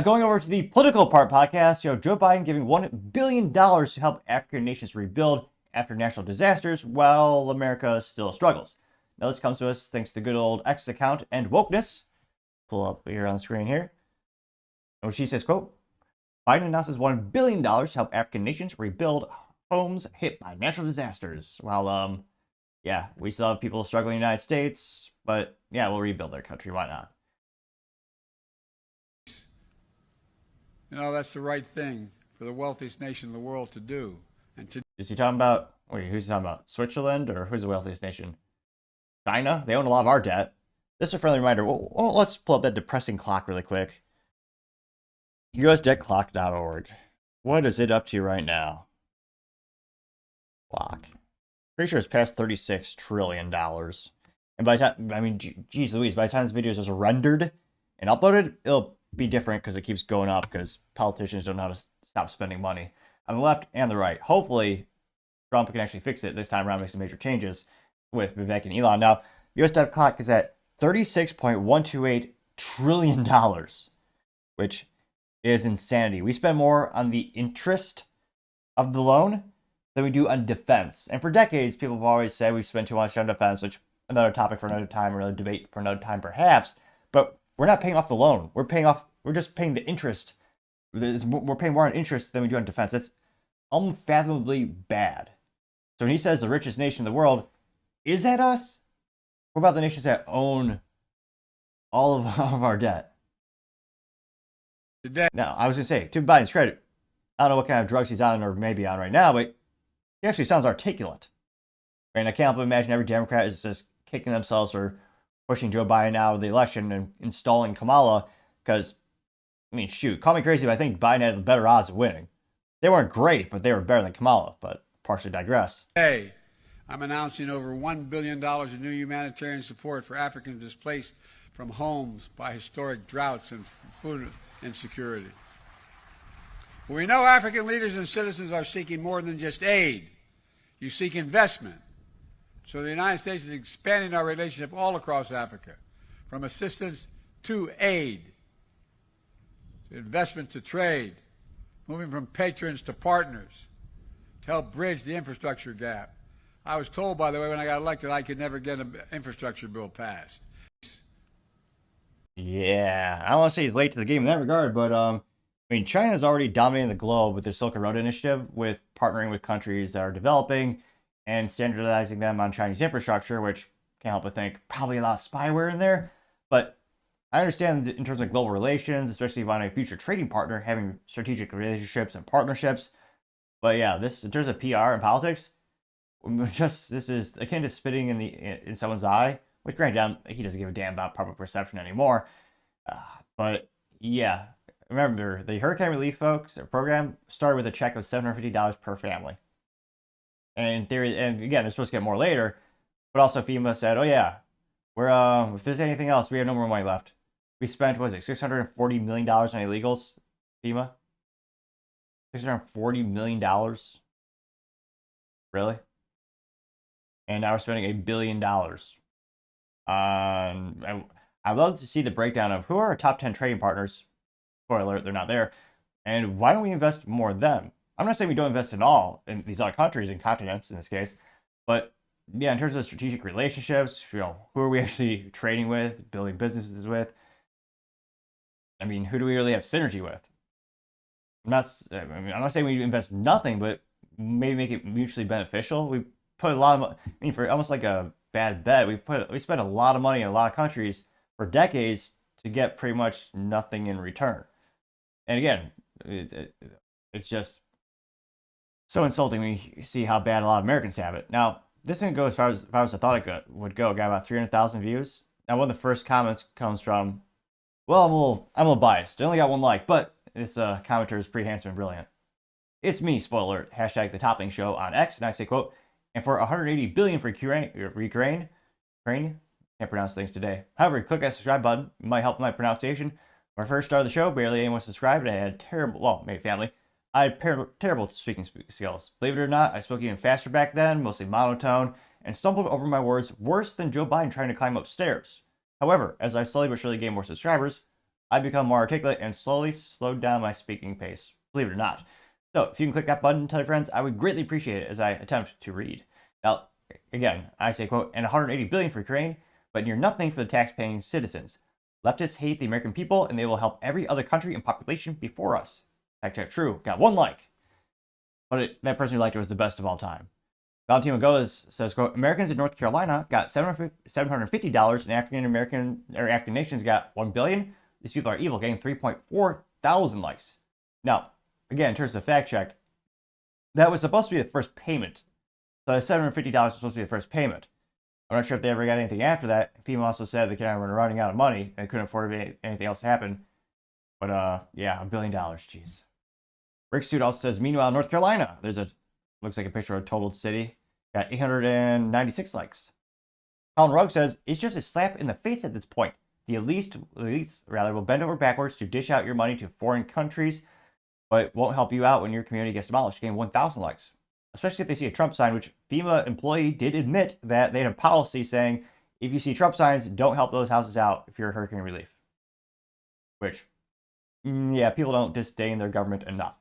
Going over to the political part podcast, Joe Biden giving $1 billion to help African nations rebuild after natural disasters while America still struggles. Now, this comes to us thanks to the good old X account and wokeness. Pull up here on the screen here. And she says, quote, Biden announces $1 billion to help African nations rebuild homes hit by natural disasters. While, we still have people struggling in the United States, but yeah, we'll rebuild their country. Why not? That's the right thing for the wealthiest nation in the world to do. Is he talking about, who's he talking about? Switzerland, or who's the wealthiest nation? China? They own a lot of our debt. This is a friendly reminder. Well, let's pull up that depressing clock really quick. USDebtClock.org. What is it up to right now? Clock. Pretty sure it's past $36 trillion. And by the time, geez Louise, by the time this video is rendered and uploaded, it'll be different because it keeps going up because politicians don't know how to stop spending money on the left and the right. Hopefully, Trump can actually fix it this time around, make some major changes with Vivek and Elon. Now, the US debt clock is at $36.128 trillion, which is insanity. We spend more on the interest of the loan than we do on defense. And for decades, people have always said we spend too much on defense, which another topic for another time, or another debate for another time perhaps. But we're not paying off the loan. We're just paying the interest. We're paying more on interest than we do on defense. That's unfathomably bad. So when he says the richest nation in the world, is that us? What about the nations that own all of our debt? Today. Now, I was going to say, to Biden's credit, I don't know what kind of drugs he's on or maybe on right now, but he actually sounds articulate. And I can't imagine every Democrat is just kicking themselves for pushing Joe Biden out of the election and installing Kamala because, shoot, call me crazy, but I think Biden had the better odds of winning. They weren't great, but they were better than Kamala, but partially digress. Hey, I'm announcing over $1 billion in new humanitarian support for Africans displaced from homes by historic droughts and food insecurity. We know African leaders and citizens are seeking more than just aid. You seek investment. So the United States is expanding our relationship all across Africa, from assistance to aid, to investment to trade, moving from patrons to partners, to help bridge the infrastructure gap. I was told, by the way, when I got elected, I could never get an infrastructure bill passed. Yeah, I don't want to say he's late to the game in that regard, but China's already dominating the globe with their Silk Road Initiative, with partnering with countries that are developing and standardizing them on Chinese infrastructure, which can't help but think probably a lot of spyware in there. But I understand in terms of global relations, especially if you want a future trading partner, having strategic relationships and partnerships. But yeah, this in terms of PR and politics, this is akin to spitting in someone's eye. Which, granted, he doesn't give a damn about public perception anymore. But yeah, remember the hurricane relief program started with a check of $750 per family. And in theory, and again, they're supposed to get more later. But also FEMA said, oh yeah, we're if there's anything else, we have no more money left. We spent, what was it, $640 million on illegals, FEMA? $640 million? Really? And now we're spending $1 billion. I'd love to see the breakdown of who are our top 10 trading partners. Spoiler alert, they're not there. And why don't we invest more in them? I'm not saying we don't invest in all in these other countries and continents in this case, but yeah, in terms of strategic relationships, who are we actually trading with, building businesses with? Who do we really have synergy with? I'm not saying we invest nothing, but maybe make it mutually beneficial. We put a lot of, for almost like a bad bet, we spent a lot of money in a lot of countries for decades to get pretty much nothing in return. And again, it's just so insulting when you see how bad a lot of Americans have it. Now, this didn't go as far as I thought it would go. It got about 300,000 views. Now, one of the first comments comes from, well, I'm a little biased. I only got one like, but this commenter is pretty handsome and brilliant. It's me, spoiler alert, hashtag the Toppling Show on X, and I say, quote, and for 180 billion for Ukraine, can't pronounce things today. However, click that subscribe button. It might help my pronunciation. When I first started the show, barely anyone subscribed, and I had maybe family. I had terrible speaking skills. Believe it or not, I spoke even faster back then, mostly monotone, and stumbled over my words worse than Joe Biden trying to climb upstairs. However, as I slowly but surely gained more subscribers, I've become more articulate and slowly slowed down my speaking pace, believe it or not. So if you can click that button and tell your friends, I would greatly appreciate it as I attempt to read. Now, again, I say, quote, and 180 billion for Ukraine, but near nothing for the tax-paying citizens. Leftists hate the American people, and they will help every other country and population before us. Fact check, true. Got 1 like. But that person who liked it was the best of all time. Valentino Goes says, quote, Americans in North Carolina got $750 and African nations got $1 billion. These people are evil, getting 3.4 thousand likes. Now, again, in terms of fact check, that was supposed to be the first payment. So the $750 was supposed to be the first payment. I'm not sure if they ever got anything after that. FEMA also said they kind of were running out of money and couldn't afford anything else to happen. But yeah, $1 billion, jeez. Rick Suit also says, meanwhile, North Carolina, looks like a picture of a totaled city. Got 896 likes. Colin Rugg says, it's just a slap in the face at this point. The elites will bend over backwards to dish out your money to foreign countries, but it won't help you out when your community gets demolished. Getting 1,000 likes. Especially if they see a Trump sign, which FEMA employee did admit that they had a policy saying, if you see Trump signs, don't help those houses out if you're hurricane relief. Which, yeah, people don't disdain their government enough.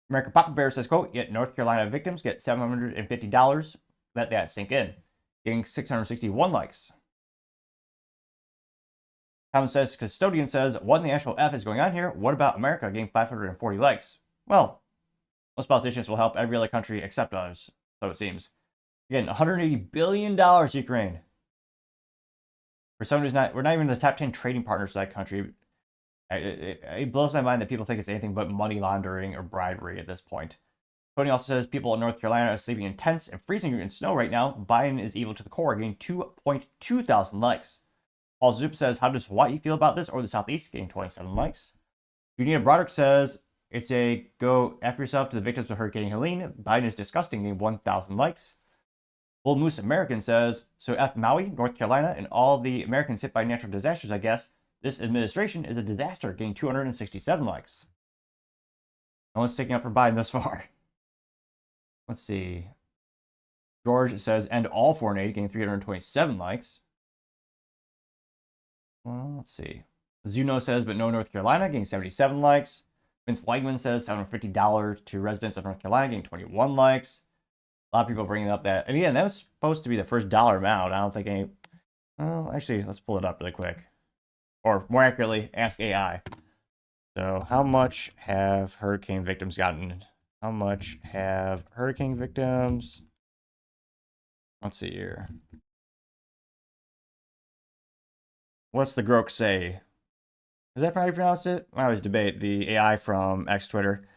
American Papa Bear says, quote, yet North Carolina victims get $750. Let that sink in. Getting 661 likes. Tom says, Custodian says, what in the actual F is going on here? What about America getting 540 likes? Well, most politicians will help every other country except us, so it seems. Again, $180 billion, Ukraine. For someone who's we're not even the top 10 trading partners of that country. It blows my mind that people think it's anything but money laundering or bribery at this point. Tony also says people in North Carolina are sleeping in tents and freezing in snow right now. Biden is evil to the core, getting 2.2 thousand likes. Paul Zoop says, how does Hawaii feel about this? Or the Southeast, getting 27 likes. Junita Broderick says, it's a go F yourself to the victims of Hurricane Helene. Biden is disgusting, getting 1,000 likes. Bull Moose American says, so F Maui, North Carolina, and all the Americans hit by natural disasters, I guess. This administration is a disaster, getting 267 likes. No one's sticking up for Biden thus far. Let's see. George says, end all foreign aid, getting 327 likes. Well, let's see. Zuno says, but no North Carolina, getting 77 likes. Vince Legman says $750 to residents of North Carolina, getting 21 likes. A lot of people bringing up that. And again, that was supposed to be the first dollar amount. I don't think any... Well, actually, let's pull it up really quick. Or more accurately, ask AI. So, how much have hurricane victims gotten? How much have hurricane victims? Let's see here. What's the Grok say? Is that how you pronounce it? I always debate the AI from X Twitter.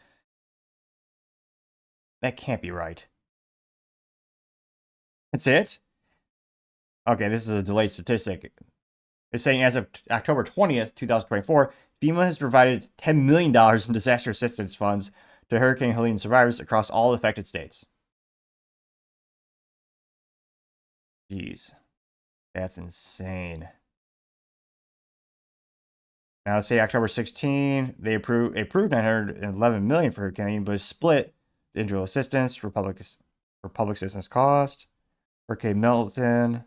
That can't be right. That's it? Okay, this is a delayed statistic. It's saying as of October 20th, 2024, FEMA has provided $10 million in disaster assistance funds to Hurricane Helene survivors across all affected states. Jeez. That's insane. Now, let's say October 16, they approved $911 million for Hurricane Helene, but split the individual assistance for public assistance cost. Hurricane Milton.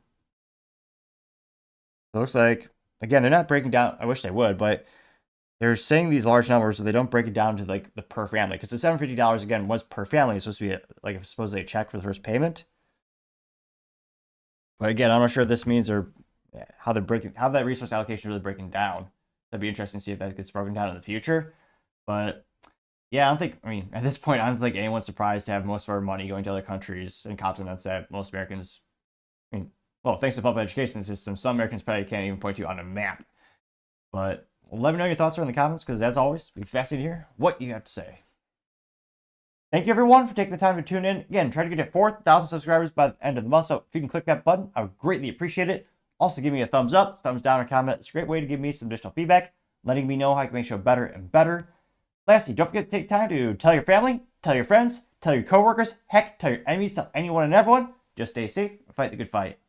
It looks like, again, they're not breaking down. I wish they would, but they're saying these large numbers, so they don't break it down to like the per family. Because the $750 again was per family. It's supposed to be supposedly a check for the first payment. But again, I'm not sure if this means how that resource allocation is really breaking down. That'd be interesting to see if that gets broken down in the future. But yeah, at this point, I don't think anyone's surprised to have most of our money going to other countries and continents that most Americans, well, thanks to the public education system, some Americans probably can't even point to on a map. But let me know your thoughts in the comments, because as always, it'd be fascinating to hear what you have to say. Thank you, everyone, for taking the time to tune in. Again, try to get to 4,000 subscribers by the end of the month, so if you can click that button, I would greatly appreciate it. Also, give me a thumbs up, thumbs down, or comment. It's a great way to give me some additional feedback, letting me know how I can make the show better and better. Lastly, don't forget to take time to tell your family, tell your friends, tell your coworkers, heck, tell your enemies, tell anyone and everyone. Just stay safe and fight the good fight.